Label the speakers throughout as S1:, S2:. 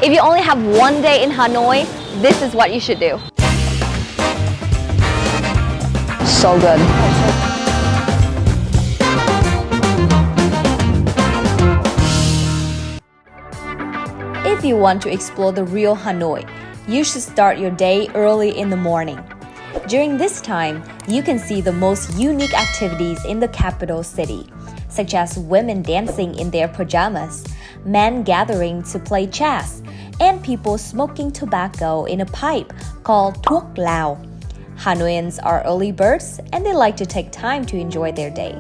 S1: If you only have one day in Hanoi, this is what you should do. So good. If you want to explore the real Hanoi, you should start your day early in the morning. During this time, you can see the most unique activities in the capital city, such as women dancing in their pajamas, men gathering to play chess, and people smoking tobacco in a pipe called thuốc lào. Hanoians are early birds and they like to take time to enjoy their day.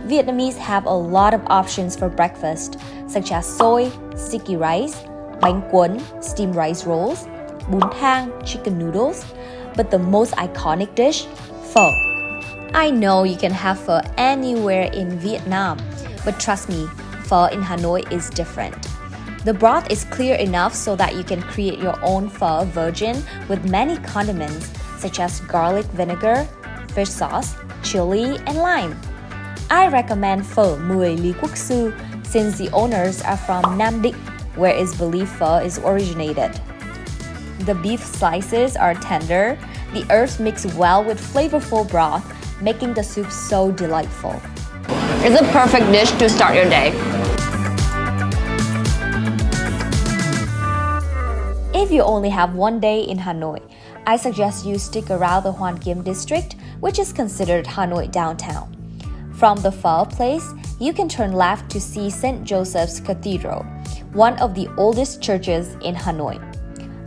S1: Vietnamese have a lot of options for breakfast, such as xôi, sticky rice, bánh cuốn, steamed rice rolls, bún thang, chicken noodles, but the most iconic dish, pho. I know you can have pho anywhere in Vietnam, but trust me, pho in Hanoi is different. The broth is clear enough so that you can create your own pho version with many condiments such as garlic vinegar, fish sauce, chili, and lime. I recommend pho 10 Lý Quoc Su since the owners are from Nam Định, where it's believed pho is originated. The beef slices are tender, the herbs mix well with flavorful broth, making the soup so delightful. It's a perfect dish to start your day. If you only have one day in Hanoi, I suggest you stick around the Hoan Kiem district, which is considered Hanoi downtown. From the pho place, you can turn left to see St. Joseph's Cathedral, one of the oldest churches in Hanoi.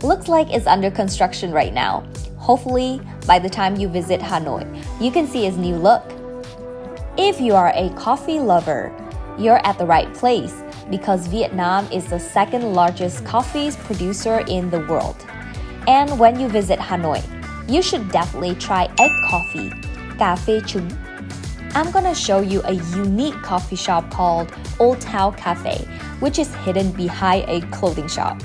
S1: Looks like it's under construction right now. Hopefully, by the time you visit Hanoi, you can see its new look. If you are a coffee lover, you're at the right place because Vietnam is the second largest coffee producer in the world. And when you visit Hanoi, you should definitely try egg coffee, cà phê trứng. I'm gonna show you a unique coffee shop called Untitled Cafe, which is hidden behind a clothing shop.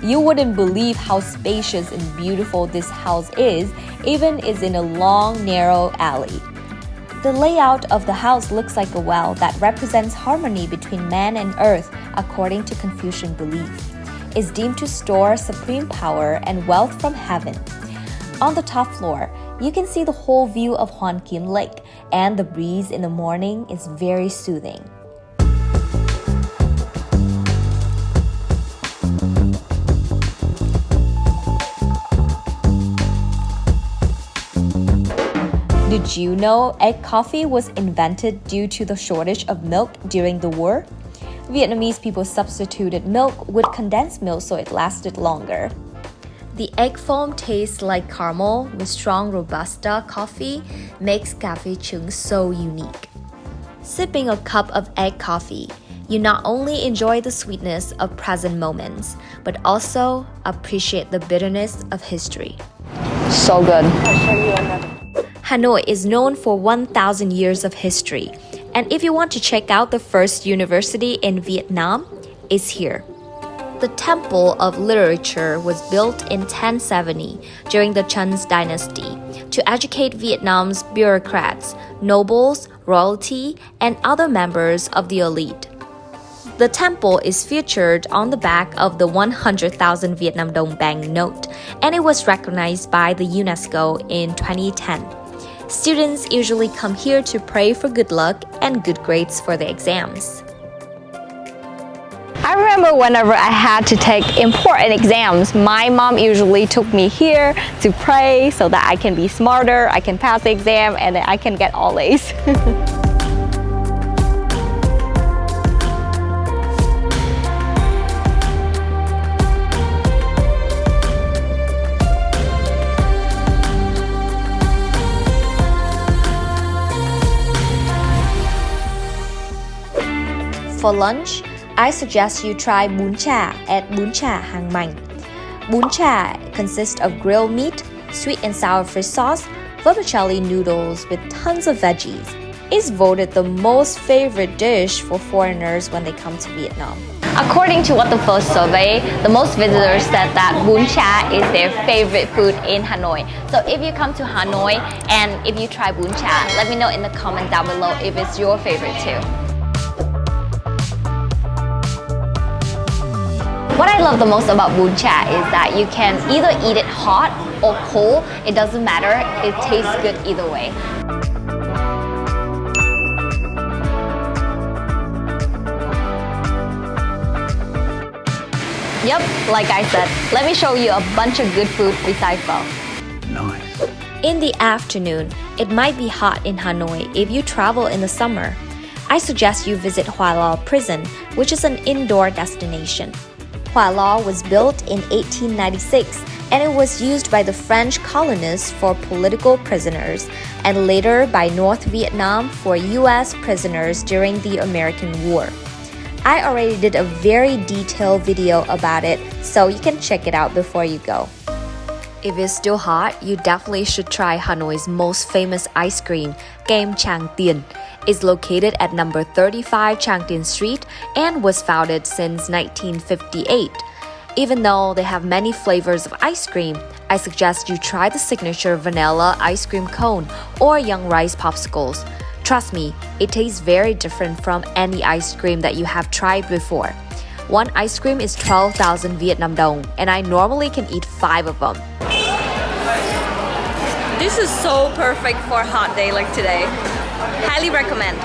S1: You wouldn't believe how spacious and beautiful this house is, even is in a long, narrow alley. The layout of the house looks like a well that represents harmony between man and earth according to Confucian belief. It's deemed to store supreme power and wealth from heaven. On the top floor, you can see the whole view of Hoan Kiem Lake, and the breeze in the morning is very soothing. Did you know egg coffee was invented due to the shortage of milk during the war? Vietnamese people substituted milk with condensed milk so it lasted longer. The egg foam tastes like caramel with strong Robusta coffee, makes cà phê trứng so unique. Sipping a cup of egg coffee, you not only enjoy the sweetness of present moments, but also appreciate the bitterness of history. So good. I'll show you another. Hanoi is known for 1,000 years of history, and if you want to check out the first university in Vietnam, it's here. The Temple of Literature was built in 1070 during the Trần dynasty to educate Vietnam's bureaucrats, nobles, royalty, and other members of the elite. The temple is featured on the back of the 100,000 Vietnam Dong banknote, and it was recognized by the UNESCO in 2010. Students usually come here to pray for good luck and good grades for the exams. I remember whenever I had to take important exams, my mom usually took me here to pray so that I can be smarter, I can pass the exam, and I can get all A's. For lunch, I suggest you try Bun Cha at Bun Cha Hang Manh. Bun Cha consists of grilled meat, sweet and sour fish sauce, vermicelli noodles with tons of veggies. It's voted the most favorite dish for foreigners when they come to Vietnam. According to What the First survey, the most visitors said that Bun Cha is their favorite food in Hanoi. So if you come to Hanoi and if you try Bun Cha, let me know in the comment down below if it's your favorite too. What I love the most about Bun Cha is that you can either eat it hot or cold. It doesn't matter. It tastes good either way. Yep, like I said, let me show you a bunch of good food besides pho.
S2: Nice.
S1: In the afternoon, it might be hot in Hanoi if you travel in the summer. I suggest you visit Hoa Lo Prison, which is an indoor destination. Hoa Lo was built in 1896 and it was used by the French colonists for political prisoners and later by North Vietnam for US prisoners during the American War. I already did a very detailed video about it, so you can check it out before you go. If it's still hot, you definitely should try Hanoi's most famous ice cream, Kiem Trang Tien. It's located at number 35 Trang Tien Street and was founded since 1958. Even though they have many flavors of ice cream, I suggest you try the signature vanilla ice cream cone or young rice popsicles. Trust me, it tastes very different from any ice cream that you have tried before. One ice cream is 12,000 Vietnam dong, and I normally can eat 5 of them. This is so perfect for a hot day like today. Highly recommend.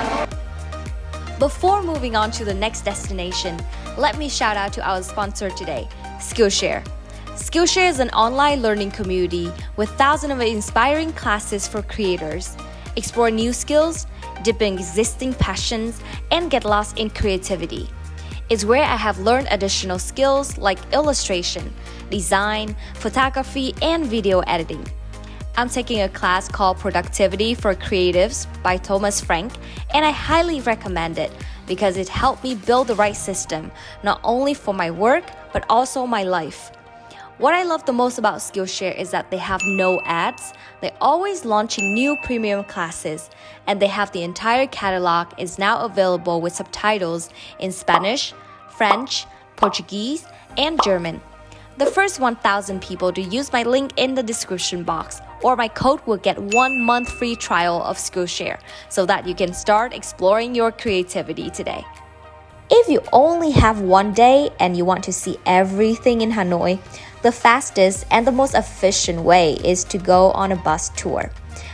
S1: Before moving on to the next destination, let me shout out to our sponsor today, Skillshare. Skillshare is an online learning community with thousands of inspiring classes for creators. Explore new skills, dip in existing passions, and get lost in creativity. It's where I have learned additional skills like illustration, design, photography, and video editing. I'm taking a class called Productivity for Creatives by Thomas Frank, and I highly recommend it because it helped me build the right system, not only for my work, but also my life. What I love the most about Skillshare is that they have no ads. They're always launching new premium classes, and they have the entire catalog is now available with subtitles in Spanish, French, Portuguese, and German. The first 1,000 people to use my link in the description box or my code will get 1 month free trial of Skillshare so that you can start exploring your creativity today. If you only have one day and you want to see everything in Hanoi, the fastest and the most efficient way is to go on a bus tour.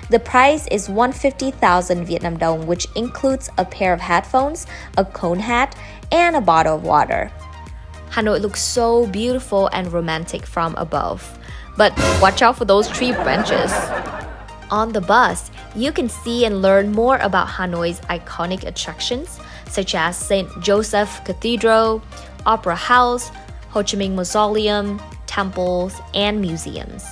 S1: The price is 150,000 Vietnam dong, which includes a pair of headphones, a cone hat, and a bottle of water. Hanoi looks so beautiful and romantic from above, but watch out for those tree branches. On the bus, you can see and learn more about Hanoi's iconic attractions, such as St. Joseph Cathedral, Opera House, Ho Chi Minh Mausoleum, temples, and museums.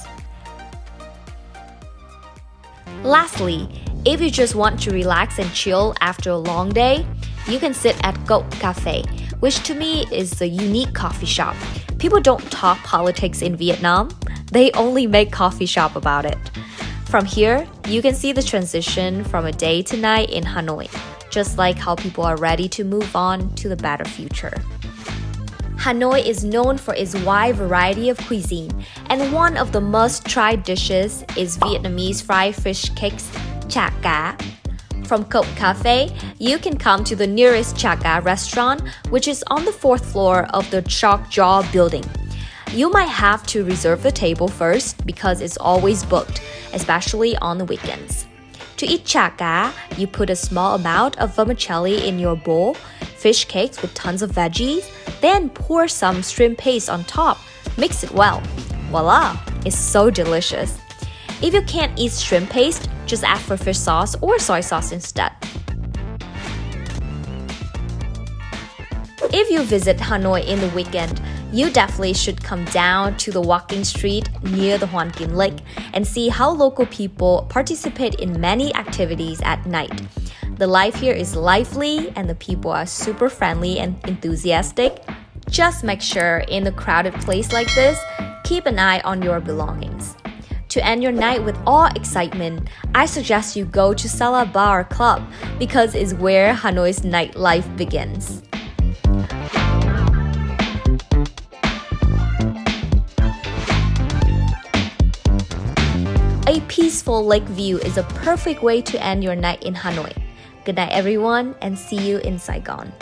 S1: Lastly, if you just want to relax and chill after a long day, you can sit at Cong Cafe, which to me is a unique coffee shop. People don't talk politics in Vietnam, they only make coffee shop about it. From here, you can see the transition from a day to night in Hanoi, just like how people are ready to move on to the better future. Hanoi is known for its wide variety of cuisine, and one of the must-try dishes is Vietnamese fried fish cakes, chả cá. From Cong Cafe, you can come to the nearest chả cá restaurant, which is on the 4th floor of the Chalk Jaw building. You might have to reserve the table first because it's always booked, especially on the weekends. To eat chả cá, you put a small amount of vermicelli in your bowl, fish cakes with tons of veggies, then pour some shrimp paste on top. Mix it well. Voila! It's so delicious. If you can't eat shrimp paste, just ask for fish sauce or soy sauce instead. If you visit Hanoi in the weekend, you definitely should come down to the walking street near the Hoan Lake and see how local people participate in many activities at night. The life here is lively and the people are super friendly and enthusiastic. Just make sure in a crowded place like this, keep an eye on your belongings. To end your night with all excitement, I suggest you go to Sala Bar Club because it's where Hanoi's nightlife begins. A peaceful lake view is a perfect way to end your night in Hanoi. Good night, everyone, and see you in Saigon.